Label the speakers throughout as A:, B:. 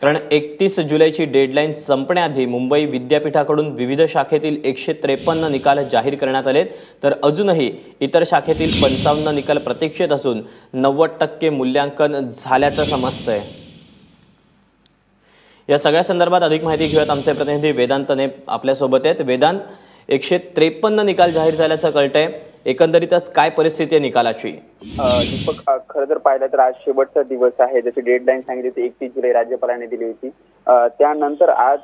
A: कारण 31 जुलैची डेडलाईन संपण्याआधी मुंबई विद्यापीठाकडून विविध शाखेतील 153 निकाल जाहीर करण्यात आले, तर अजूनही इतर शाखेतील 55 निकाल प्रतीक्षेत असून 90% मूल्यांकन झाल्याचं समजतंय। या सगळ्या संदर्भात अधिक माहिती घेऊयात। आमचे प्रतिनिधी वेदांत ने आपल्या सोबत आहेत। वेदांत, 153 निकाल जाहीर झाल्याचं कळतंय, एकंदरीतच काय परिस्थिती आहे निकालाची?
B: दीपक, खरं तर पाहिलं तर आज शेवटचा दिवस आहे। जशी डेडलाईन सांगितली होती 31 जुलै राज्यपालांनी दिली होती, त्यानंतर आज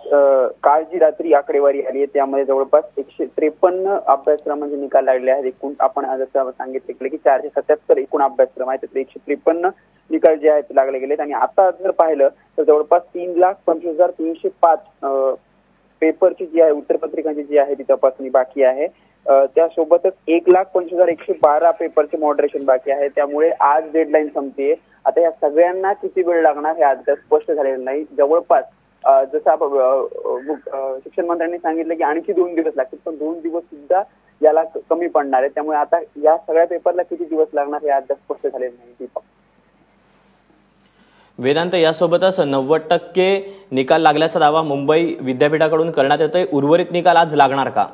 B: काल जी रात्री आकडेवारी आली आहे त्यामध्ये जवळपास 153 अभ्यासक्रमांचे निकाल लागले आहेत। एकूण आपण जसं सांगितलं की 477 एकूण अभ्यासक्रम आहेत, त्यातले 153 निकाल जे आहेत लागले गेलेत। आणि आता जर पाहिलं तर जवळपास 3,25,305 पेपरची जी आहे, उत्तरपत्रिकांची जी आहे ती तपासणी बाकी आहे। त्यासोबतच 1,25,112 पेपरचे मॉडरेशन बाकी आहे। त्यामुळे आज डेडलाईन संपते। आता या सगळ्यांना किती वेळ लागणार हे अद्याप स्पष्ट झालेलं नाही। जवळपास जसं शिक्षण मंत्र्यांनी सांगितलं की आणखी 2 दिवस लागतील, पण 2 दिवस सुद्धा याला कमी पडणार आहे। त्यामुळे आता या सगळ्या पेपरला किती दिवस लागणार हे अद्याप स्पष्ट झालेलं नाही। दीपक,
A: वेदांत, यासोबतच 90% निकाल लागल्याचा दावा मुंबई विद्यापीठाकडून करण्यात येतोय। उर्वरित निकाल आज लागणार का?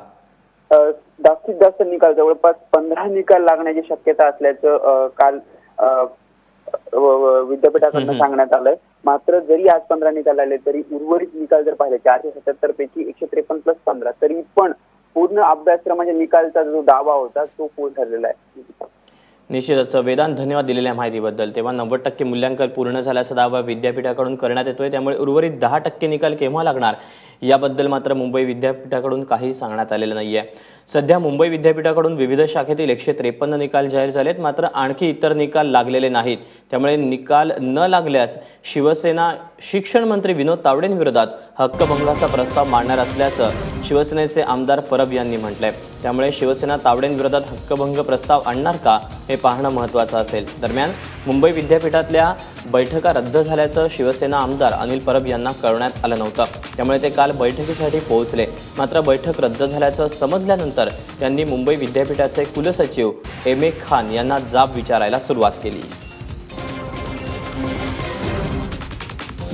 B: जास्तीत जास्त निकाल जवळपास 15 निकाल लागण्याची शक्यता असल्याचं काल विद्यापीठाकडून सांगण्यात आलंय। मात्र जरी आज 15 निकाल लागले तरी उर्वरित निकाल जर पाहिले 477 पैकी 153 + 15 तरी पण पूर्ण अभ्यासक्रमाच्या निकालचा जो दावा होता तो पूर्ण ठरलेला आहे।
A: निश्चितच वेदांत, धन्यवाद दिलेल्या माहितीबद्दल। तेव्हा 90% मूल्यांकन पूर्ण झाल्याचा दावा विद्यापीठाकडून करण्यात येतोय, त्यामुळे उर्वरित 10% निकाल केव्हा लागणार याबद्दल मात्र मुंबई विद्यापीठाकडून काही सांगण्यात आलेलं नाहीये। सध्या मुंबई विद्यापीठाकडून विविध शाखेतील 153 निकाल जाहीर झालेत, मात्र आणखी इतर निकाल लागलेले नाहीत। त्यामुळे निकाल न लागल्यास शिवसेना शिक्षण मंत्री विनोद तावडेंविरोधात हक्कभंगाचा प्रस्ताव मांडणार असल्याचं शिवसेनेचे आमदार परब यांनी म्हटलंय। त्यामुळे शिवसेना तावडेंविरोधात हक्कभंग प्रस्ताव आणणार का हे पाहणं महत्त्वाचं असेल। दरम्यान मुंबई विद्यापीठातल्या बैठका रद्द झाल्याचं शिवसेना आमदार अनिल परब यांना कळवण्यात आलं नव्हतं, त्यामुळे ते काल बैठकीसाठी पोहोचले। मात्र बैठक रद्द झाल्याचं समजल्यानंतर त्यांनी मुंबई विद्यापीठाचे कुलसचिव एम.ए. खान यांना जाब विचारायला सुरुवात केली।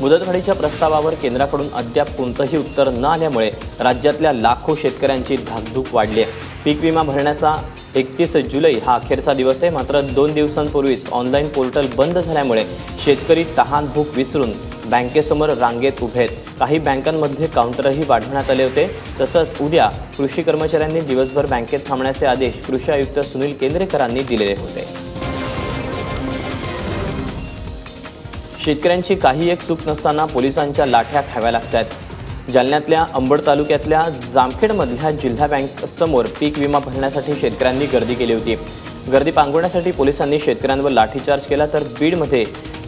A: मुदतवाढीच्या प्रस्तावावर केंद्राकडून अद्याप कोणतंही उत्तर न आल्यामुळे राज्यातल्या लाखो शेतकऱ्यांची धाकधूक वाढली आहे। पीक विमा भरण्याचा 31 जुलै हा अखेरचा दिवस आहे, मात्र 2 दिवसांपूर्वीच ऑनलाईन पोर्टल बंद झाल्यामुळे शेतकरी तहान भूक विसरून बँकेसमोर रांगेत उभे आहेत। काही बँकांमध्ये काउंटरही वाढवण्यात आले होते। तसंच उद्या कृषी कर्मचाऱ्यांनी दिवसभर बँकेत थांबण्याचे आदेश कृषी आयुक्त सुनील केंद्रेकरांनी दिलेले होते। शेतकऱ्यांची काही एक चूक नसताना पोलिसांच्या लाठ्या खाव्या लागतात। जालन्यातल्या अंबड तालुक्यातल्या जामखेडमधल्या जिल्हा बँक समोर पीक विमा भरण्यासाठी शेतकऱ्यांनी गर्दी केली होती। गर्दी पांगवण्यासाठी पोलिसांनी शेतकऱ्यांवर लाठीचार्ज केला, तर बीडमध्ये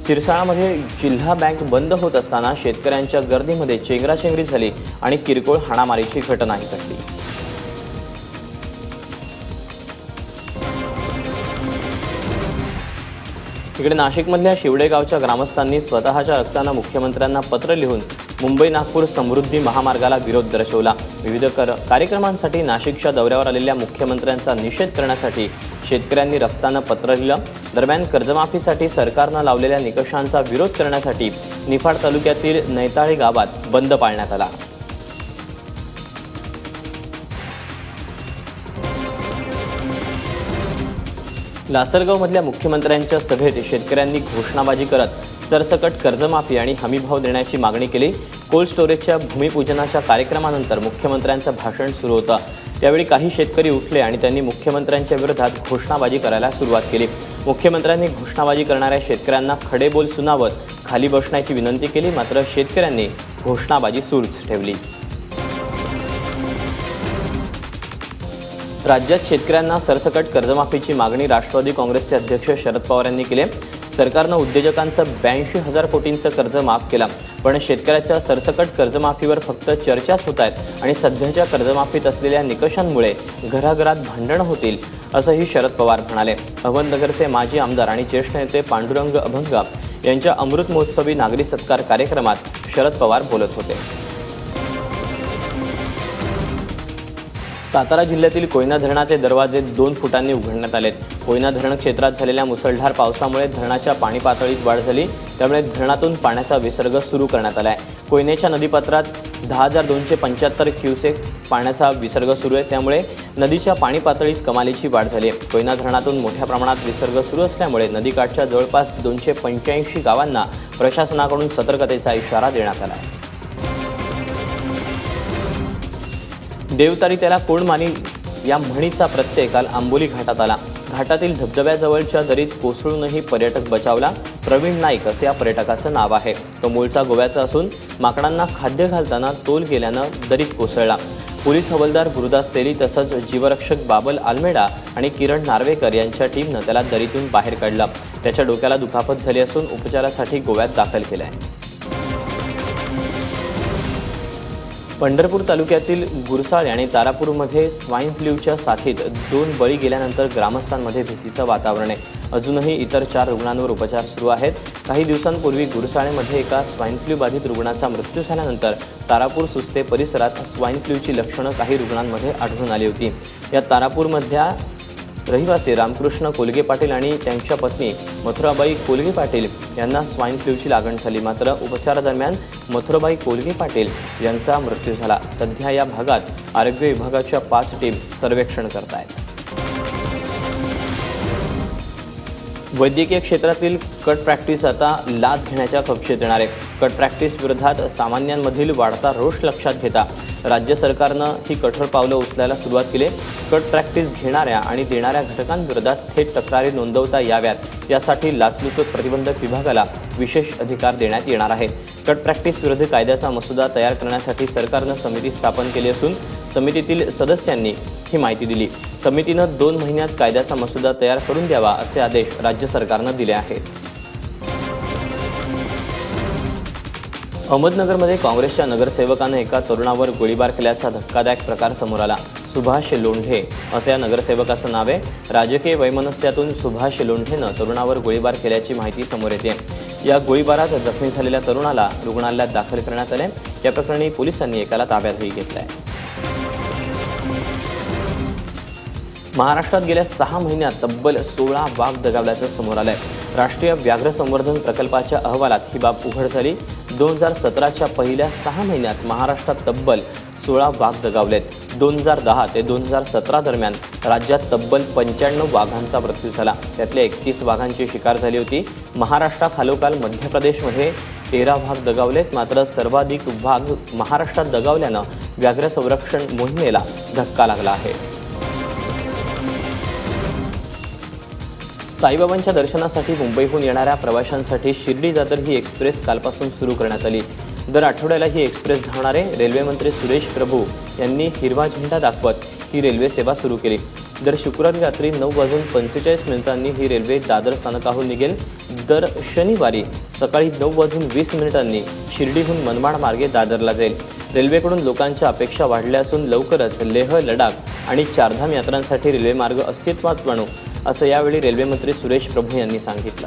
A: सिरसाळामध्ये जिल्हा बँक बंद होत असताना शेतकऱ्यांच्या गर्दीमध्ये चेंगराचेंगरी झाली आणि किरकोळ हाणामारीची घटनाही घडली। इकडे नाशिकमधल्या शिवडे गावच्या ग्रामस्थांनी स्वतःच्या रक्तानं मुख्यमंत्र्यांना पत्र लिहून मुंबई नागपूर समृद्धी महामार्गाला विरोध दर्शवला। विविध कार्यक्रमांसाठी नाशिकच्या दौऱ्यावर आलेल्या मुख्यमंत्र्यांचा निषेध करण्यासाठी शेतकऱ्यांनी रक्तानं पत्र लिहिलं। दरम्यान कर्जमाफीसाठी सरकारनं लावलेल्या निकषांचा विरोध करण्यासाठी निफाड तालुक्यातील नैताळी गावात बंद पाळण्यात आला। लासलगावमधल्या मुख्यमंत्र्यांच्या सभेत शेतकऱ्यांनी घोषणाबाजी करत सरसकट कर्जमाफी आणि हमीभाव देण्याची मागणी केली। कोल्ड स्टोरेजच्या भूमिपूजनाच्या कार्यक्रमानंतर मुख्यमंत्र्यांचं भाषण सुरू होतं। त्यावेळी काही शेतकरी उठले आणि त्यांनी मुख्यमंत्र्यांच्या विरोधात घोषणाबाजी करायला सुरुवात केली। मुख्यमंत्र्यांनी घोषणाबाजी करणाऱ्या शेतकऱ्यांना खडे बोल सुनावत खाली बसण्याची विनंती केली, मात्र शेतकऱ्यांनी घोषणाबाजी सुरूच ठेवली। राज्यात शेतकऱ्यांना सरसकट कर्जमाफीची मागणी राष्ट्रवादी काँग्रेसचे अध्यक्ष शरद पवार यांनी केली। सरकारनं उद्योजकांचं 82,000 कोटींचं कर्ज माफ केलं, पण शेतकऱ्याच्या सरसकट कर्जमाफीवर फक्त चर्चाच होत आहेत आणि सध्याच्या कर्जमाफीत असलेल्या निकषांमुळे घराघरात भांडणं होतील, असंही शरद पवार म्हणाले। अहमदनगरचे माजी आमदार आणि ज्येष्ठ नेते पांडुरंग अभंग यांच्या अमृत महोत्सवी नागरी सत्कार कार्यक्रमात शरद पवार बोलत होते। सातारा जिल्ह्यातील कोयना धरणाचे दरवाजे 2 फुटांनी उघडण्यात आलेत. कोयना धरण क्षेत्रात झालेल्या मुसळधार पावसामुळे धरणाच्या पाणी पातळीत वाढ झाली, त्यामुळे धरणातून पाण्याचा विसर्ग सुरू करण्यात आला आहे. कोयनेच्या नदीपात्रात 10,275 क्युसेक पाण्याचा विसर्ग सुरू आहे, त्यामुळे नदीच्या पाणी पातळीत कमालीची वाढ झाली आहे. कोयना धरणातून मोठ्या प्रमाणात विसर्ग सुरू असल्यामुळे नदीकाठच्या जवळपास 285 गावांना प्रशासनाकडून सतर्कतेचा इशारा देण्यात आला आहे. देवतारी त्याला कोण मानील या म्हणीचा प्रत्यय काल आंबोली घाटात आला. घाटातील धबधब्याजवळच्या दरीत कोसळूनही पर्यटक बचावला. प्रवीण नाईक असे या पर्यटकाचं नाव आहे. तो मूळचा गोव्याचा असून माकडांना खाद्य घालताना तोल गेल्यानं दरीत कोसळला. पोलीस हवालदार गुरुदास तेली तसंच जीवरक्षक बाबल आल्मेडा आणि किरण नार्वेकर यांच्या टीमनं त्याला दरीतून बाहेर काढलं. त्याच्या डोक्याला दुखापत झाली असून उपचारासाठी गोव्यात दाखल केलं आहे. पंढरपूर तालुक्यातील गुरसाळे आणि तारापूरमध्ये स्वाईन फ्लूच्या साथीत 2 बळी गेल्यानंतर ग्रामस्थांमध्ये भीतीचं वातावरण आहे. अजूनही इतर 4 रुग्णांवर उपचार सुरू आहेत. काही दिवसांपूर्वी गुरसाळेमध्ये एका स्वाईन फ्लू बाधित रुग्णाचा मृत्यू झाल्यानंतर तारापूर सुस्ते परिसरात स्वाईन फ्लूची लक्षणं काही रुग्णांमध्ये आढळून आली होती. या तारापूरमधल्या रहिवासी रामकृष्ण कोलगे पाटील आणि त्यांच्या पत्नी मथुराबाई कोलगे पाटील यांना स्वाईन फ्लूची लागण झाली. मात्र उपचारादरम्यान मथुराबाई कोलगे पाटील यांचा मृत्यू झाला. सध्या या भागात आरोग्य विभागाच्या 5 टीम सर्वेक्षण करत आहेत. वैद्यकीय क्षेत्रातील कट प्रॅक्टिस आता लाच घेण्याच्या कक्षेत येणार आहे. कट प्रॅक्टिस विरोधात सामान्यांमधील वाढता रोष लक्षात घेता राज्य सरकारनं ही कठोर पावलं उचलायला सुरुवात केली. कट प्रॅक्टिस घेणाऱ्या आणि देणाऱ्या घटकांविरोधात थेट तक्रारी नोंदवता याव्यात यासाठी लाचलुचपत प्रतिबंधक विभागाला विशेष अधिकार देण्यात येणार आहे. कट प्रॅक्टिस विरोधी कायद्याचा मसुदा तयार करण्यासाठी सरकारनं समिती स्थापन केली असून समितीतील सदस्यांनी ही माहिती दिली. समितीनं 2 महिन्यात कायद्याचा मसुदा तयार करून द्यावा असे आदेश राज्य सरकारनं दिले आहेत. अहमदनगरमध्ये काँग्रेसच्या नगरसेवकानं एका तरुणावर गोळीबार केल्याचा धक्कादायक प्रकार समोर आला. सुभाष लोंढे असं या नगरसेवकाचं नाव आहे. राजकीय वैमनस्यातून सुभाष लोंढेनं तरुणावर गोळीबार केल्याची माहिती समोर येते. या गोळीबारात जखमी झालेल्या तरुणाला रुग्णालयात दाखल करण्यात आले. या प्रकरणी पोलिसांनी एकाला ताब्यातही घेतलंय. महाराष्ट्रात गेल्या 6 महिन्यात तब्बल 16 वाघ दगावल्याचं समोर आलंय. राष्ट्रीय व्याघ्र संवर्धन प्रकल्पाच्या अहवालात ही बाब उघड झाली. 2017च्या पहिल्या 6 महिन्यात महाराष्ट्रात तब्बल 16 वाघ दगावलेत. 2010 ते 2017 दरम्यान राज्यात तब्बल 95 वाघांचा मृत्यू झाला. त्यातल्या 31 वाघांची शिकार झाली होती. महाराष्ट्राखालोखाल मध्य प्रदेशमध्ये 13 वाघ दगावलेत. मात्र सर्वाधिक वाघ महाराष्ट्रात दगावल्यानं व्याघ्र संरक्षण मोहिमेला धक्का लागला आहे. साईबाबांच्या दर्शनासाठी मुंबईहून येणाऱ्या प्रवाशांसाठी शिर्डी दादर ही एक्सप्रेस कालपासून सुरू करण्यात आली. दर आठवड्याला ही एक्सप्रेस धावणारे रेल्वे मंत्री सुरेश प्रभू यांनी हिरवा झेंडा दाखवत ही रेल्वे सेवा सुरू केली. दर शुक्रवारी रात्री 9:45 ही रेल्वे दादर स्थानकाहून निघेल. दर शनिवारी सकाळी 9:20 शिर्डीहून मनमाड मार्गे दादरला जाईल. रेल्वेकडून लोकांच्या अपेक्षा वाढल्या असून लवकरच लेह, लडाख आणि चारधाम यात्रांसाठी रेल्वे मार्ग अस्तित्वात आणू असं यावेळी रेल्वे मंत्री सुरेश प्रभू यांनी सांगितलं.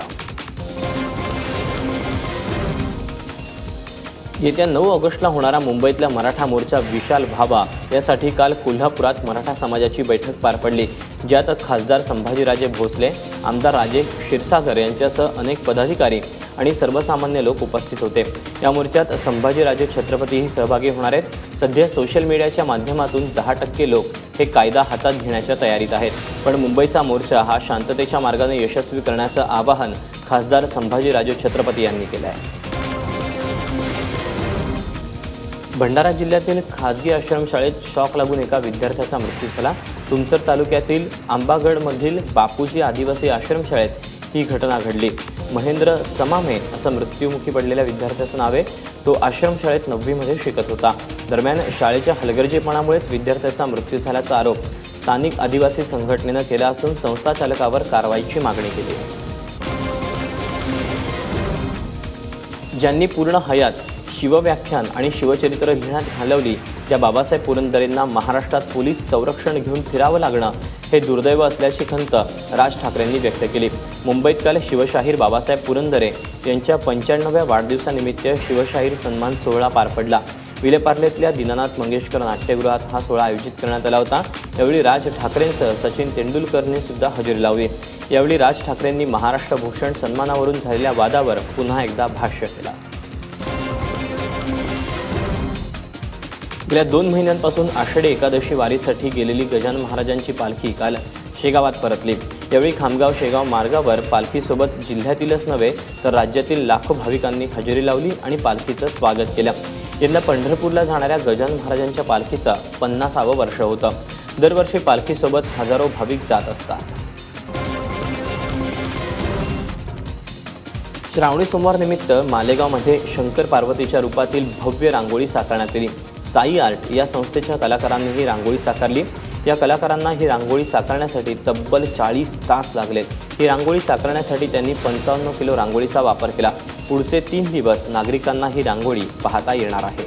A: येत्या 9 ऑगस्टला होणारा मुंबईतला मराठा मोर्चा विशाल व्हावा यासाठी काल कोल्हापुरात मराठा समाजाची बैठक पार पडली. ज्यात खासदार संभाजीराजे भोसले, आमदार राजेश क्षीरसागर यांच्यासह अनेक पदाधिकारी आणि सर्वसामान्य लोक उपस्थित होते. या मोर्चात संभाजीराजे छत्रपतीही सहभागी होणार आहेत. सध्या सोशल मीडियाच्या माध्यमातून 10% लोक हे कायदा हातात घेण्याच्या तयारीत आहेत. पण मुंबईचा मोर्चा हा शांततेच्या मार्गाने यशस्वी करण्याचं आवाहन खासदार संभाजीराजे छत्रपती यांनी केलं आहे. भंडारा जिल्ह्यातील खाजगी आश्रमशाळेत शॉक लागून एका विद्यार्थ्याचा मृत्यू झाला. तुमसर तालुक्यातील आंबागडमधील बापूजी आदिवासी आश्रमशाळेत ही घटना घडली. महेंद्र समामे असं मृत्युमुखी पडलेल्या विद्यार्थ्याचं नाव आहे. तो आश्रमशाळेत 9वीमध्ये शिकत होता. दरम्यान शाळेच्या हलगर्जीपणामुळेच विद्यार्थ्याचा मृत्यू झाल्याचा आरोप स्थानिक आदिवासी संघटनेनं केला असून संस्था चालकावर कारवाईची मागणी केली आहे. ज्यांनी पूर्ण हयात शिवव्याख्यान आणि शिवचरित्र लिहिण्यात घालवली त्या बाबासाहेब पुरंदरेंना महाराष्ट्रात पोलीस संरक्षण घेऊन फिरावं लागणं हे दुर्दैव असल्याची खंत राज ठाकरेंनी व्यक्त केली. मुंबईत काल शिवशाहीर बाबासाहेब पुरंदरे यांच्या 95व्या वाढदिवसानिमित्त शिवशाहीर सन्मान सोहळा पार पडला. विलेपार्लेतल्या दीनानाथ मंगेशकर नाट्यगृहात हा सोहळा आयोजित करण्यात आला होता। यावेळी राज ठाकरेंसह सचिन तेंडुलकरने सुद्धा हजेरी लावली। यावेळी राज ठाकरेंनी महाराष्ट्र भूषण सन्मानावरून झालेल्या वादावर पुन्हा एकदा भाष्य केलं। गेल्या 2 महिन्यांपासून आषाढी एकादशी वारीसाठी गेलेली गजानन महाराजांची पालखी काल शेगावात परतली। यावेळी खामगाव शेगाव मार्गावर पालखीसोबत जिल्ह्यातीलच नव्हे तर राज्यातील लाखो भाविकांनी हजेरी लावली आणि पालखीचं स्वागत केलं। यंदा पंढरपूरला जाणाऱ्या गजानन महाराजांच्या पालखीचं 50वं वर्ष होतं। दरवर्षी पालखीसोबत हजारो भाविक जात असतात। श्रावणी सोमवार निमित्त मालेगावमध्ये शंकर पार्वतीच्या रूपातील भव्य रांगोळी साकारण्यात आली। साई आर्ट या संस्थेच्या कलाकारांनी ही रांगोळी साकारली। या कलाकारांना ही रांगोळी साकारण्यासाठी तब्बल 40 तास लागले। ही रांगोळी साकारण्यासाठी त्यांनी 55 किलो रांगोळीचा वापर केला। पुढचे 3 दिवस नागरिकांना ही रांगोळी पाहता येणार आहे।